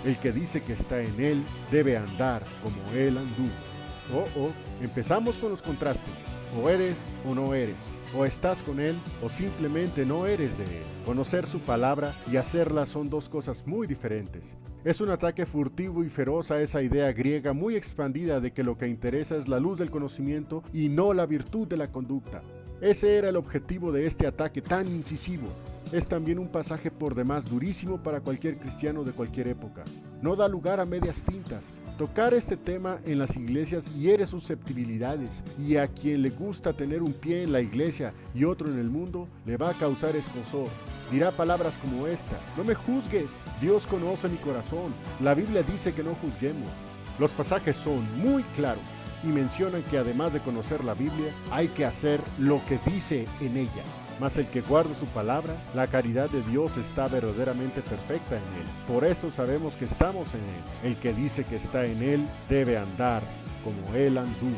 El que dice que está en él debe andar como él anduvo. Empezamos con los contrastes. O eres o no eres. O estás con él o simplemente no eres de él. Conocer su palabra y hacerla son dos cosas muy diferentes. Es un ataque furtivo y feroz a esa idea griega muy expandida de que lo que interesa es la luz del conocimiento y no la virtud de la conducta. Ese era el objetivo de este ataque tan incisivo. Es también un pasaje por demás durísimo para cualquier cristiano de cualquier época. No da lugar a medias tintas. Tocar este tema en las iglesias hiere susceptibilidades, y a quien le gusta tener un pie en la iglesia y otro en el mundo, le va a causar escozor. Dirá palabras como esta: no me juzgues, Dios conoce mi corazón, la Biblia dice que no juzguemos. Los pasajes son muy claros y mencionan que además de conocer la Biblia, hay que hacer lo que dice en ella. Mas el que guarda su palabra, la caridad de Dios está verdaderamente perfecta en él. Por esto sabemos que estamos en él. El que dice que está en él debe andar como él anduvo.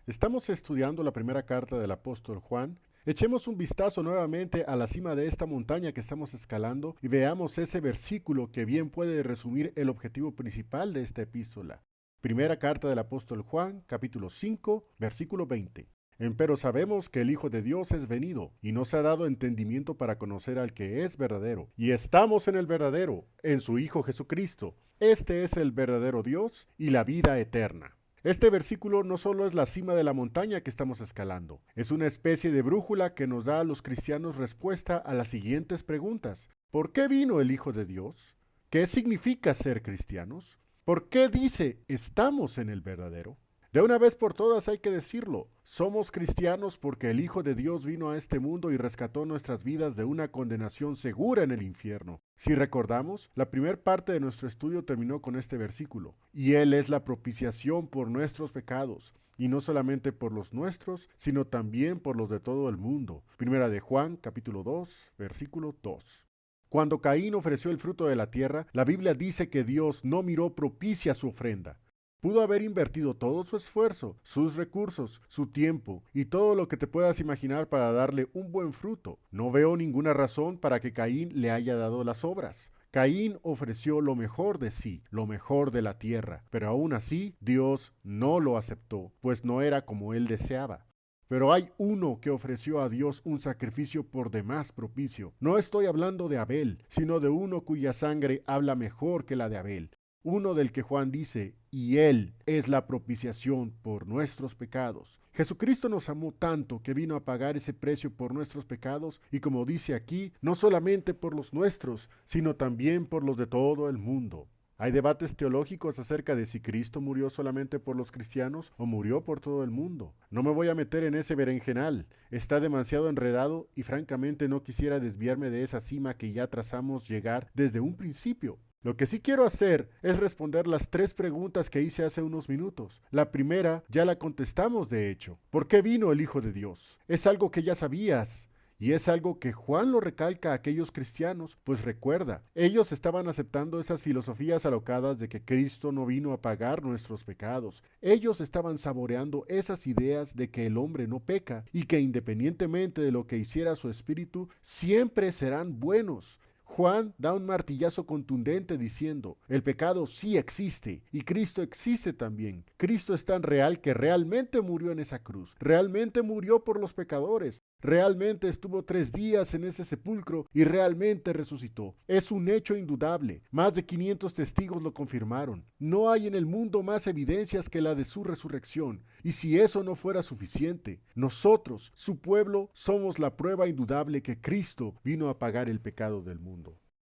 Estamos estudiando la primera carta del apóstol Juan. Echemos un vistazo nuevamente a la cima de esta montaña que estamos escalando y veamos ese versículo que bien puede resumir el objetivo principal de esta epístola. Primera carta del apóstol Juan, capítulo 5, versículo 20. Empero sabemos que el Hijo de Dios es venido, y nos ha dado entendimiento para conocer al que es verdadero. Y estamos en el verdadero, en su Hijo Jesucristo. Este es el verdadero Dios y la vida eterna. Este versículo no solo es la cima de la montaña que estamos escalando, es una especie de brújula que nos da a los cristianos respuesta a las siguientes preguntas. ¿Por qué vino el Hijo de Dios? ¿Qué significa ser cristianos? ¿Por qué dice estamos en el verdadero? De una vez por todas hay que decirlo, somos cristianos porque el Hijo de Dios vino a este mundo y rescató nuestras vidas de una condenación segura en el infierno. Si recordamos, la primera parte de nuestro estudio terminó con este versículo, y Él es la propiciación por nuestros pecados, y no solamente por los nuestros, sino también por los de todo el mundo. Primera de Juan, capítulo 2, versículo 2. Cuando Caín ofreció el fruto de la tierra, la Biblia dice que Dios no miró propicia su ofrenda. Pudo haber invertido todo su esfuerzo, sus recursos, su tiempo y todo lo que te puedas imaginar para darle un buen fruto. No veo ninguna razón para que Caín le haya dado las obras. Caín ofreció lo mejor de sí, lo mejor de la tierra, pero aún así Dios no lo aceptó, pues no era como él deseaba. Pero hay uno que ofreció a Dios un sacrificio por demás propicio. No estoy hablando de Abel, sino de uno cuya sangre habla mejor que la de Abel. Uno del que Juan dice, y Él es la propiciación por nuestros pecados. Jesucristo nos amó tanto que vino a pagar ese precio por nuestros pecados, y como dice aquí, no solamente por los nuestros, sino también por los de todo el mundo. Hay debates teológicos acerca de si Cristo murió solamente por los cristianos o murió por todo el mundo. No me voy a meter en ese berenjenal, está demasiado enredado y francamente no quisiera desviarme de esa cima que ya trazamos llegar desde un principio. Lo que sí quiero hacer es responder las 3 preguntas que hice hace unos minutos. La primera ya la contestamos de hecho. ¿Por qué vino el Hijo de Dios? Es algo que ya sabías. Y es algo que Juan lo recalca a aquellos cristianos, pues recuerda, ellos estaban aceptando esas filosofías alocadas de que Cristo no vino a pagar nuestros pecados. Ellos estaban saboreando esas ideas de que el hombre no peca y que independientemente de lo que hiciera su espíritu, siempre serán buenos. Juan da un martillazo contundente diciendo, el pecado sí existe y Cristo existe también. Cristo es tan real que realmente murió en esa cruz, realmente murió por los pecadores, realmente estuvo 3 días en ese sepulcro y realmente resucitó. Es un hecho indudable, más de 500 testigos lo confirmaron. No hay en el mundo más evidencias que la de su resurrección, y si eso no fuera suficiente, nosotros, su pueblo, somos la prueba indudable que Cristo vino a pagar el pecado del mundo.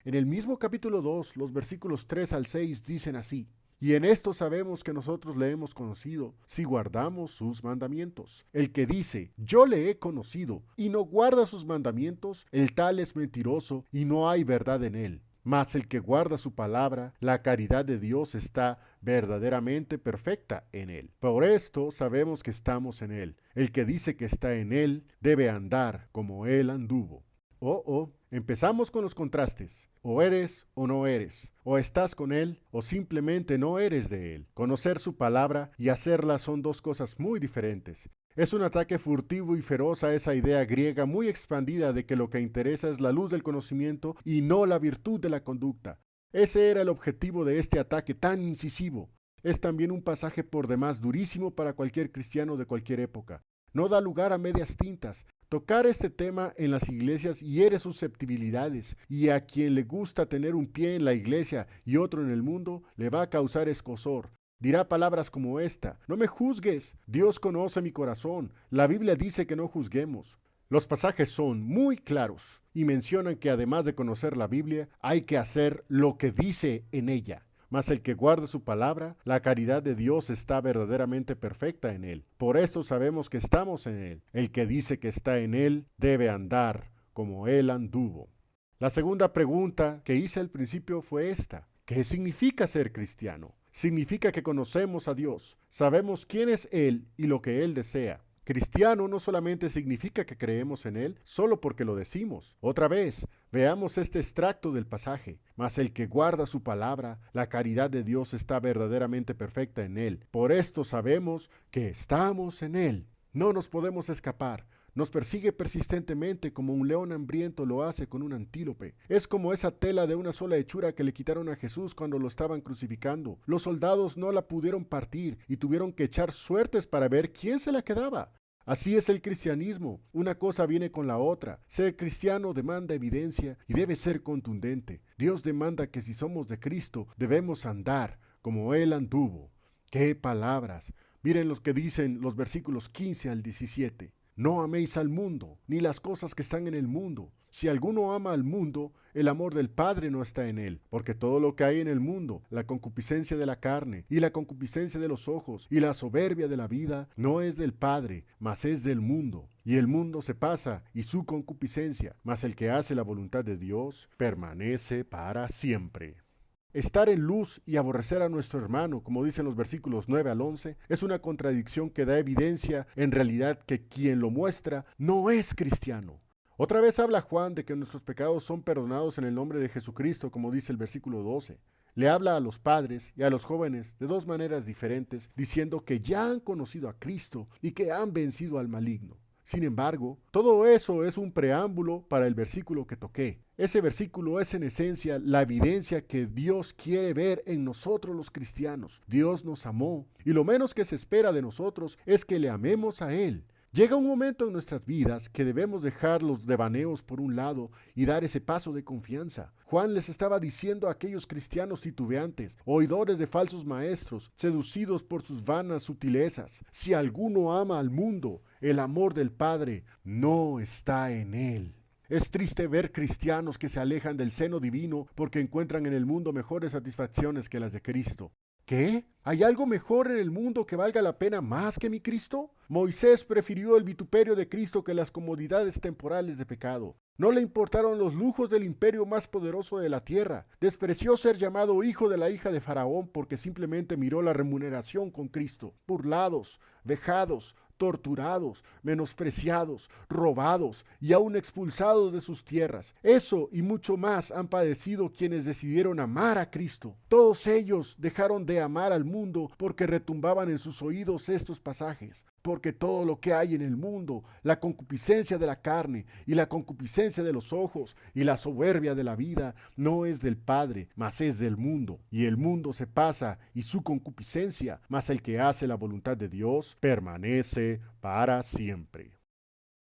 En el mismo capítulo 2, los versículos 3 al 6 dicen así: y en esto sabemos que nosotros le hemos conocido, si guardamos sus mandamientos. El que dice, yo le he conocido, y no guarda sus mandamientos, el tal es mentiroso, y no hay verdad en él. Mas el que guarda su palabra, la caridad de Dios está verdaderamente perfecta en él. Por esto sabemos que estamos en él. El que dice que está en él, debe andar como él anduvo. Empezamos con los contrastes. O eres o no eres. O estás con Él o simplemente no eres de Él. Conocer su palabra y hacerla son dos cosas muy diferentes. Es un ataque furtivo y feroz a esa idea griega muy expandida de que lo que interesa es la luz del conocimiento y no la virtud de la conducta. Ese era el objetivo de este ataque tan incisivo. Es también un pasaje por demás durísimo para cualquier cristiano de cualquier época. No da lugar a medias tintas. Tocar este tema en las iglesias hiere susceptibilidades, y a quien le gusta tener un pie en la iglesia y otro en el mundo, le va a causar escozor. Dirá palabras como esta: no me juzgues, Dios conoce mi corazón, la Biblia dice que no juzguemos. Los pasajes son muy claros y mencionan que además de conocer la Biblia, hay que hacer lo que dice en ella. Mas el que guarda su palabra, la caridad de Dios está verdaderamente perfecta en él. Por esto sabemos que estamos en él. El que dice que está en él debe andar como él anduvo. La segunda pregunta que hice al principio fue esta: ¿qué significa ser cristiano? Significa que conocemos a Dios, sabemos quién es Él y lo que Él desea. Cristiano no solamente significa que creemos en Él solo porque lo decimos. Otra vez, veamos este extracto del pasaje. Mas el que guarda su palabra, la caridad de Dios está verdaderamente perfecta en Él. Por esto sabemos que estamos en Él. No nos podemos escapar. Nos persigue persistentemente como un león hambriento lo hace con un antílope. Es como esa tela de una sola hechura que le quitaron a Jesús cuando lo estaban crucificando. Los soldados no la pudieron partir y tuvieron que echar suertes para ver quién se la quedaba. Así es el cristianismo. Una cosa viene con la otra. Ser cristiano demanda evidencia y debe ser contundente. Dios demanda que si somos de Cristo debemos andar como Él anduvo. ¡Qué palabras! Miren los que dicen los versículos 15 al 17. No améis al mundo, ni las cosas que están en el mundo. Si alguno ama al mundo, el amor del Padre no está en él, porque todo lo que hay en el mundo, la concupiscencia de la carne, y la concupiscencia de los ojos, y la soberbia de la vida, no es del Padre, mas es del mundo. Y el mundo se pasa, y su concupiscencia, mas el que hace la voluntad de Dios, permanece para siempre. Estar en luz y aborrecer a nuestro hermano, como dicen los versículos 9 al 11, es una contradicción que da evidencia en realidad que quien lo muestra no es cristiano. Otra vez habla Juan de que nuestros pecados son perdonados en el nombre de Jesucristo, como dice el versículo 12. Le habla a los padres y a los jóvenes de dos maneras diferentes, diciendo que ya han conocido a Cristo y que han vencido al maligno. Sin embargo, todo eso es un preámbulo para el versículo que toqué. Ese versículo es en esencia la evidencia que Dios quiere ver en nosotros los cristianos. Dios nos amó y lo menos que se espera de nosotros es que le amemos a Él. Llega un momento en nuestras vidas que debemos dejar los devaneos por un lado y dar ese paso de confianza. Juan les estaba diciendo a aquellos cristianos titubeantes, oidores de falsos maestros, seducidos por sus vanas sutilezas: si alguno ama al mundo, el amor del Padre no está en él. Es triste ver cristianos que se alejan del seno divino porque encuentran en el mundo mejores satisfacciones que las de Cristo. ¿Qué? ¿Hay algo mejor en el mundo que valga la pena más que mi Cristo? Moisés prefirió el vituperio de Cristo que las comodidades temporales de pecado. No le importaron los lujos del imperio más poderoso de la tierra. Despreció ser llamado hijo de la hija de Faraón porque simplemente miró la remuneración con Cristo. Burlados, vejados, torturados, menospreciados, robados y aún expulsados de sus tierras. Eso y mucho más han padecido quienes decidieron amar a Cristo. Todos ellos dejaron de amar al mundo porque retumbaban en sus oídos estos pasajes. Porque todo lo que hay en el mundo, la concupiscencia de la carne y la concupiscencia de los ojos y la soberbia de la vida, no es del Padre, mas es del mundo. Y el mundo se pasa y su concupiscencia, mas el que hace la voluntad de Dios permanece para siempre.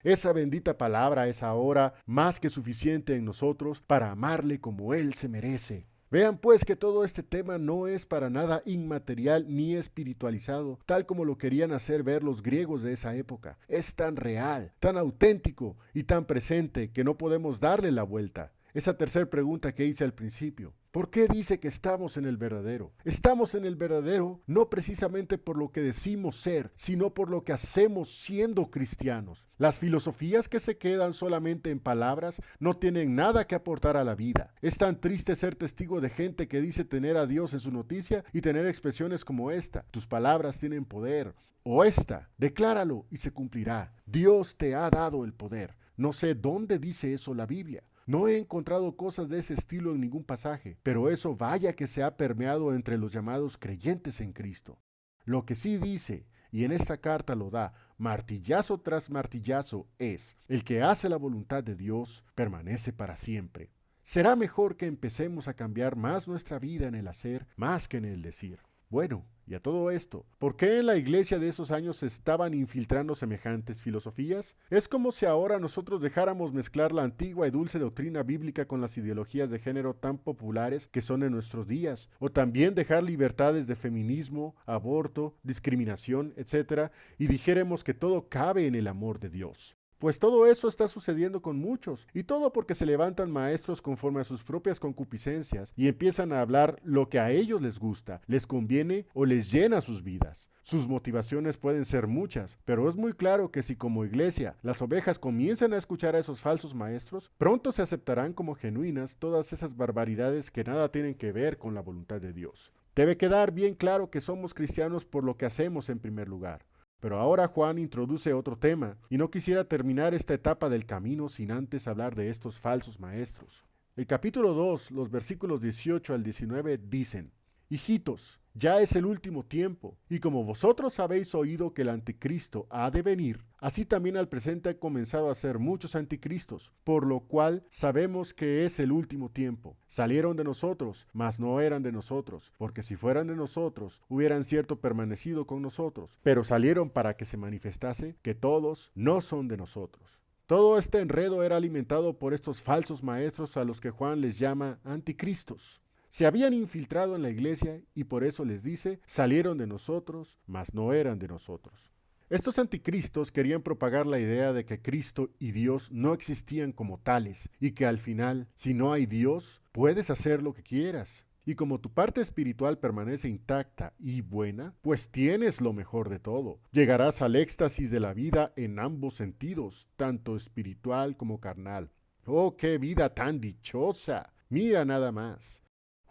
Esa bendita palabra es ahora más que suficiente en nosotros para amarle como Él se merece. Vean pues que todo este tema no es para nada inmaterial ni espiritualizado, tal como lo querían hacer ver los griegos de esa época. Es tan real, tan auténtico y tan presente que no podemos darle la vuelta. Esa tercera pregunta que hice al principio: ¿por qué dice que estamos en el verdadero? Estamos en el verdadero no precisamente por lo que decimos ser, sino por lo que hacemos siendo cristianos. Las filosofías que se quedan solamente en palabras no tienen nada que aportar a la vida. Es tan triste ser testigo de gente que dice tener a Dios en su noticia y tener expresiones como esta: tus palabras tienen poder. O esta: decláralo y se cumplirá. Dios te ha dado el poder. No sé dónde dice eso la Biblia. No he encontrado cosas de ese estilo en ningún pasaje, pero eso vaya que se ha permeado entre los llamados creyentes en Cristo. Lo que sí dice, y en esta carta lo da, martillazo tras martillazo, es: el que hace la voluntad de Dios permanece para siempre. Será mejor que empecemos a cambiar más nuestra vida en el hacer más que en el decir. Bueno, y a todo esto, ¿por qué en la iglesia de esos años se estaban infiltrando semejantes filosofías? Es como si ahora nosotros dejáramos mezclar la antigua y dulce doctrina bíblica con las ideologías de género tan populares que son en nuestros días, o también dejar libertades de feminismo, aborto, discriminación, etc., y dijéramos que todo cabe en el amor de Dios. Pues todo eso está sucediendo con muchos, y todo porque se levantan maestros conforme a sus propias concupiscencias y empiezan a hablar lo que a ellos les gusta, les conviene o les llena sus vidas. Sus motivaciones pueden ser muchas, pero es muy claro que si como iglesia las ovejas comienzan a escuchar a esos falsos maestros, pronto se aceptarán como genuinas todas esas barbaridades que nada tienen que ver con la voluntad de Dios. Debe quedar bien claro que somos cristianos por lo que hacemos en primer lugar. Pero ahora Juan introduce otro tema, y no quisiera terminar esta etapa del camino sin antes hablar de estos falsos maestros. El capítulo 2, los versículos 18 al 19 dicen: Hijitos, ya es el último tiempo, y como vosotros habéis oído que el anticristo ha de venir, así también al presente han comenzado a ser muchos anticristos, por lo cual sabemos que es el último tiempo. Salieron de nosotros, mas no eran de nosotros, porque si fueran de nosotros, hubieran cierto permanecido con nosotros, pero salieron para que se manifestase que todos no son de nosotros. Todo este enredo era alimentado por estos falsos maestros a los que Juan les llama anticristos. Se habían infiltrado en la iglesia y por eso les dice: salieron de nosotros, mas no eran de nosotros. Estos anticristos querían propagar la idea de que Cristo y Dios no existían como tales y que al final, si no hay Dios, puedes hacer lo que quieras. Y como tu parte espiritual permanece intacta y buena, pues tienes lo mejor de todo. Llegarás al éxtasis de la vida en ambos sentidos, tanto espiritual como carnal. ¡Oh, qué vida tan dichosa! Mira nada más.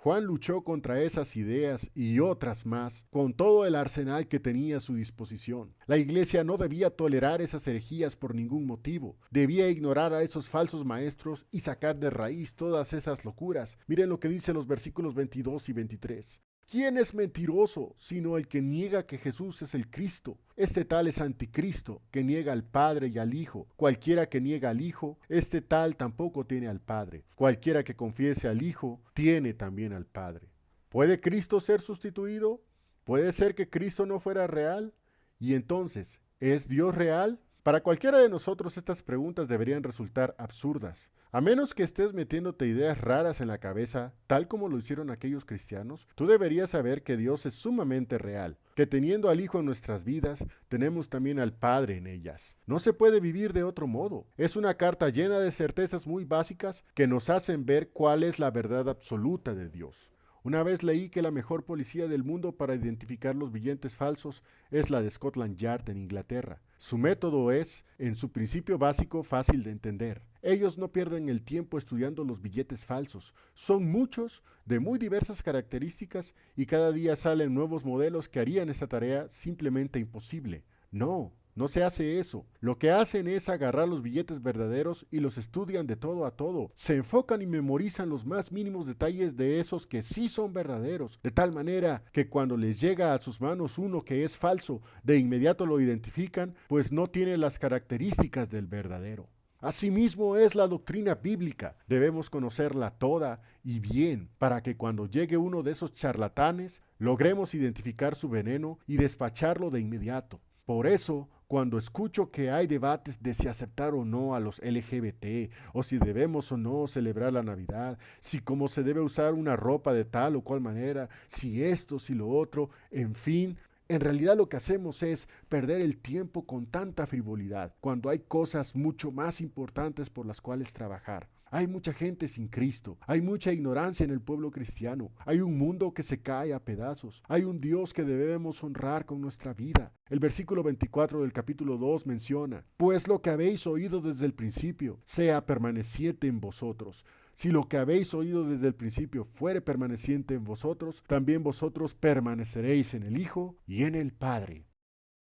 Juan luchó contra esas ideas y otras más con todo el arsenal que tenía a su disposición. La iglesia no debía tolerar esas herejías por ningún motivo. Debía ignorar a esos falsos maestros y sacar de raíz todas esas locuras. Miren lo que dice los versículos 22 y 23. ¿Quién es mentiroso sino el que niega que Jesús es el Cristo? Este tal es anticristo, que niega al Padre y al Hijo. Cualquiera que niega al Hijo, este tal tampoco tiene al Padre. Cualquiera que confiese al Hijo, tiene también al Padre. ¿Puede Cristo ser sustituido? ¿Puede ser que Cristo no fuera real? Y entonces, ¿es Dios real? Para cualquiera de nosotros estas preguntas deberían resultar absurdas. A menos que estés metiéndote ideas raras en la cabeza, tal como lo hicieron aquellos cristianos, tú deberías saber que Dios es sumamente real, que teniendo al Hijo en nuestras vidas, tenemos también al Padre en ellas. No se puede vivir de otro modo. Es una carta llena de certezas muy básicas que nos hacen ver cuál es la verdad absoluta de Dios. Una vez leí que la mejor policía del mundo para identificar los billetes falsos es la de Scotland Yard en Inglaterra. Su método es, en su principio básico, fácil de entender. Ellos no pierden el tiempo estudiando los billetes falsos. Son muchos, de muy diversas características, y cada día salen nuevos modelos que harían esta tarea simplemente imposible. No se hace eso. Lo que hacen es agarrar los billetes verdaderos y los estudian de todo a todo. Se enfocan y memorizan los más mínimos detalles de esos que sí son verdaderos, de tal manera que cuando les llega a sus manos uno que es falso, de inmediato lo identifican, pues no tiene las características del verdadero. Asimismo es la doctrina bíblica. Debemos conocerla toda y bien para que cuando llegue uno de esos charlatanes, logremos identificar su veneno y despacharlo de inmediato. Por eso, cuando escucho que hay debates de si aceptar o no a los LGBT, o si debemos o no celebrar la Navidad, si cómo se debe usar una ropa de tal o cual manera, si esto, si lo otro, en fin, en realidad lo que hacemos es perder el tiempo con tanta frivolidad, cuando hay cosas mucho más importantes por las cuales trabajar. Hay mucha gente sin Cristo, hay mucha ignorancia en el pueblo cristiano, hay un mundo que se cae a pedazos, hay un Dios que debemos honrar con nuestra vida. El versículo 24 del capítulo 2 menciona: pues lo que habéis oído desde el principio sea permaneciente en vosotros. Si lo que habéis oído desde el principio fuere permaneciente en vosotros, también vosotros permaneceréis en el Hijo y en el Padre.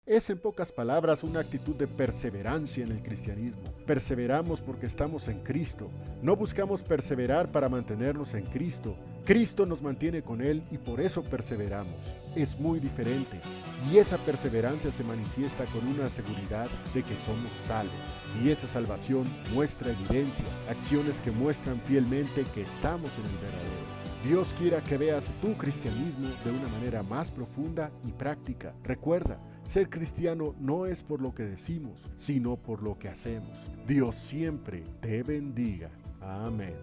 Es en pocas palabras una actitud de perseverancia en el cristianismo. Perseveramos porque estamos en Cristo. No buscamos perseverar para mantenernos en Cristo. Cristo nos mantiene con Él y por eso perseveramos. Es muy diferente. Y esa perseverancia se manifiesta con una seguridad de que somos salvos. Y esa salvación muestra evidencia, acciones que muestran fielmente que estamos en el verdadero. Dios quiera que veas tu cristianismo de una manera más profunda y práctica. Recuerda, ser cristiano no es por lo que decimos, sino por lo que hacemos. Dios siempre te bendiga. Amén.